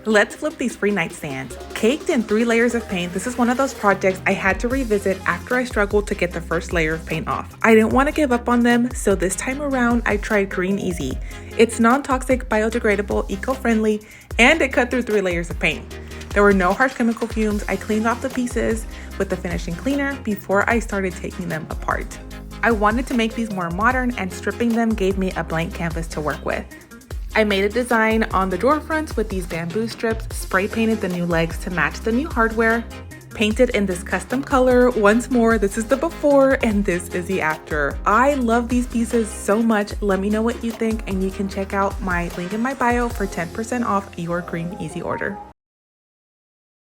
Let's flip these free nightstands. Caked in 3 layers of paint, this is one of those projects I had to revisit after I struggled to get the first layer of paint off. I didn't want to give up on them, so this time around I tried GreenEZ. It's non-toxic, biodegradable, eco-friendly, and it cut through 3 layers of paint. There were no harsh chemical fumes. I cleaned off the pieces with the finishing cleaner before I started taking them apart. I wanted to make these more modern, and stripping them gave me a blank canvas to work with. I made a design on the door fronts with these bamboo strips, spray painted the new legs to match the new hardware, painted in this custom color. Once more, this is the before and this is the after. I love these pieces so much. Let me know what you think, and you can check out my link in my bio for 10% off your GreenEZ order.